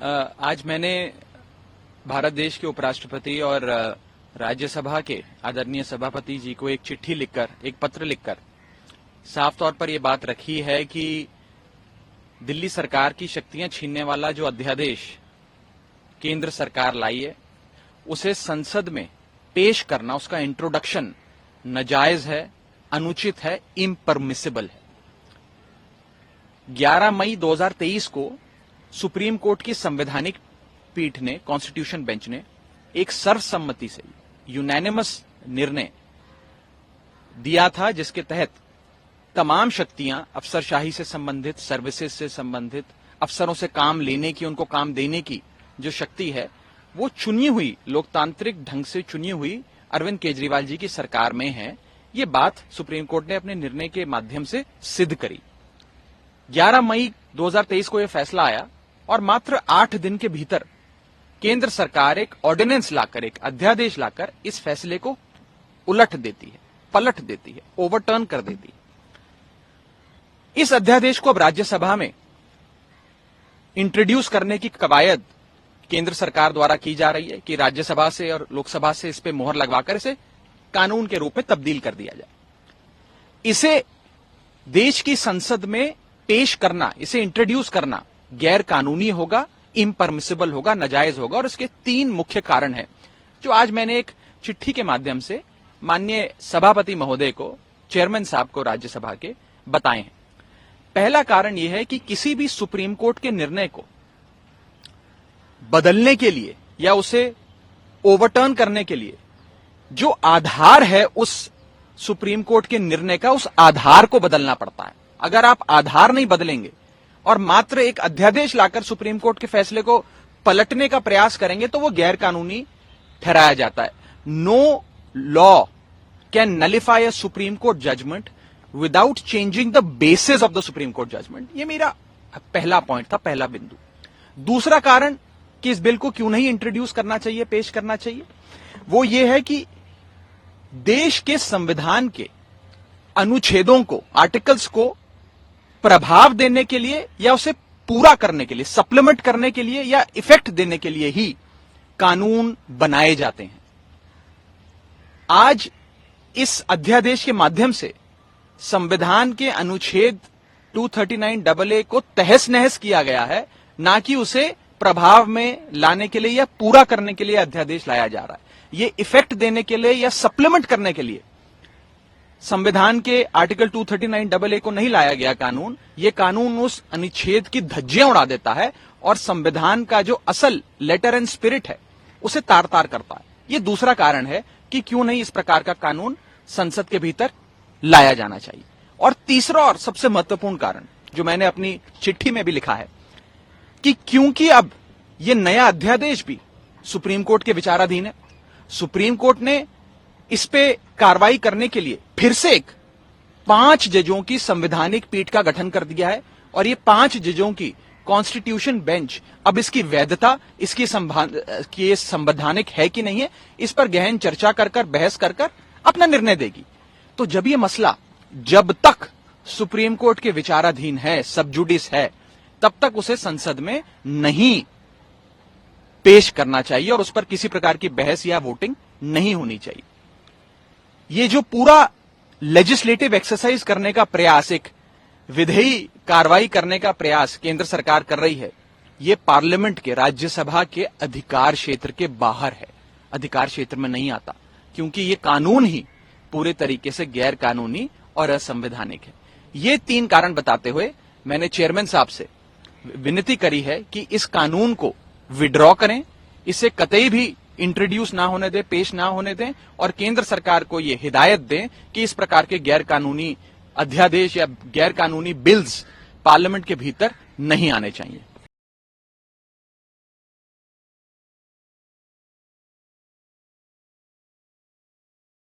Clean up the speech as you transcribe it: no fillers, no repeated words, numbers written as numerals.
आज मैंने भारत देश के उपराष्ट्रपति और राज्यसभा के आदरणीय सभापति जी को एक चिट्ठी लिखकर, एक पत्र लिखकर साफ तौर पर यह बात रखी है कि दिल्ली सरकार की शक्तियां छीनने वाला जो अध्यादेश केंद्र सरकार लाई है, उसे संसद में पेश करना, उसका इंट्रोडक्शन नाजायज है, अनुचित है, इम्परमिसिबल है। 11 मई 2023 को सुप्रीम कोर्ट की संवैधानिक पीठ ने, कॉन्स्टिट्यूशन बेंच ने एक सर्वसम्मति से यूनानिमस निर्णय दिया था, जिसके तहत तमाम शक्तियां अफसरशाही से संबंधित, सर्विसेज से संबंधित, अफसरों से काम लेने की, उनको काम देने की जो शक्ति है, वो चुनी हुई, लोकतांत्रिक ढंग से चुनी हुई अरविंद केजरीवाल जी की सरकार में है। ये बात सुप्रीम कोर्ट ने अपने निर्णय के माध्यम से सिद्ध करी। 11 मई 2023 को यह फैसला आया और मात्र 8 दिन के भीतर केंद्र सरकार एक ऑर्डिनेंस लाकर, एक अध्यादेश लाकर इस फैसले को उलट देती है, पलट देती है, ओवरटर्न कर देती है। इस अध्यादेश को अब राज्यसभा में इंट्रोड्यूस करने की कवायद केंद्र सरकार द्वारा की जा रही है कि राज्यसभा से और लोकसभा से इस पे मोहर लगवाकर इसे कानून के रूप में तब्दील कर दिया जाए। इसे देश की संसद में पेश करना, इसे इंट्रोड्यूस करना गैर कानूनी होगा, इम्परमिसिबल होगा, नाजायज होगा, और इसके 3 मुख्य कारण हैं जो आज मैंने एक चिट्ठी के माध्यम से माननीय सभापति महोदय को, चेयरमैन साहब को राज्यसभा के बताए हैं। पहला कारण यह है कि किसी भी सुप्रीम कोर्ट के निर्णय को बदलने के लिए या उसे ओवरटर्न करने के लिए जो आधार है उस सुप्रीम कोर्ट के निर्णय का, उस आधार को बदलना पड़ता है। अगर आप आधार नहीं बदलेंगे और मात्र एक अध्यादेश लाकर सुप्रीम कोर्ट के फैसले को पलटने का प्रयास करेंगे तो वो गैर कानूनी ठहराया जाता है। No law can nullify a supreme court judgment without changing the basis of the supreme court judgment. ये मेरा पहला पॉइंट था, पहला बिंदु। दूसरा कारण कि इस बिल को क्यों नहीं इंट्रोड्यूस करना चाहिए, पेश करना चाहिए, वो ये है कि देश के संविधान के अनुच्छेदों को, आर्टिकल्स को प्रभाव देने के लिए या उसे पूरा करने के लिए, सप्लीमेंट करने के लिए या इफेक्ट देने के लिए ही कानून बनाए जाते हैं। आज इस अध्यादेश के माध्यम से संविधान के अनुच्छेद 239AA को तहस नहस किया गया है, ना कि उसे प्रभाव में लाने के लिए या पूरा करने के लिए अध्यादेश लाया जा रहा है। ये इफेक्ट देने के लिए या सप्लीमेंट करने के लिए संविधान के आर्टिकल 239AA को नहीं लाया गया कानून। ये कानून उस अनुच्छेद की धज्जियां उड़ा देता है और संविधान का जो असल लेटर एंड स्पिरिट है उसे तार तार करता है। ये दूसरा कारण है कि क्यों नहीं इस प्रकार का कानून संसद के भीतर लाया जाना चाहिए। और तीसरा और सबसे महत्वपूर्ण कारण जो मैंने अपनी चिट्ठी में भी लिखा है कि क्योंकि अब यह नया अध्यादेश भी सुप्रीम कोर्ट के विचाराधीन है, सुप्रीम कोर्ट ने इस पे कार्रवाई करने के लिए फिर से एक 5 जजों की संवैधानिक पीठ का गठन कर दिया है और ये 5 जजों की कॉन्स्टिट्यूशन बेंच अब इसकी वैधता, इसकी संवैधानिक है कि नहीं है, इस पर गहन चर्चा कर बहस कर अपना निर्णय देगी। तो जब ये मसला जब तक सुप्रीम कोर्ट के विचाराधीन है, सब जुडिस है, तब तक उसे संसद में नहीं पेश करना चाहिए और उस पर किसी प्रकार की बहस या वोटिंग नहीं होनी चाहिए। ये जो पूरा लेजिस्लेटिव एक्सरसाइज करने का प्रयास, एक विधेयी कार्रवाई करने का प्रयास केंद्र सरकार कर रही है, ये पार्लियामेंट के, राज्यसभा के अधिकार क्षेत्र के बाहर है, अधिकार क्षेत्र में नहीं आता, क्योंकि ये कानून ही पूरे तरीके से गैर कानूनी और असंवैधानिक है। ये 3 कारण बताते हुए मैंने चेयरमैन साहब से विनती करी है कि इस कानून को विड्रॉ करें, इसे कतई भी इंट्रोड्यूस ना होने दें, पेश ना होने दें, और केंद्र सरकार को यह हिदायत दें कि इस प्रकार के गैर कानूनी अध्यादेश या गैर कानूनी बिल्स पार्लियामेंट के भीतर नहीं आने चाहिए।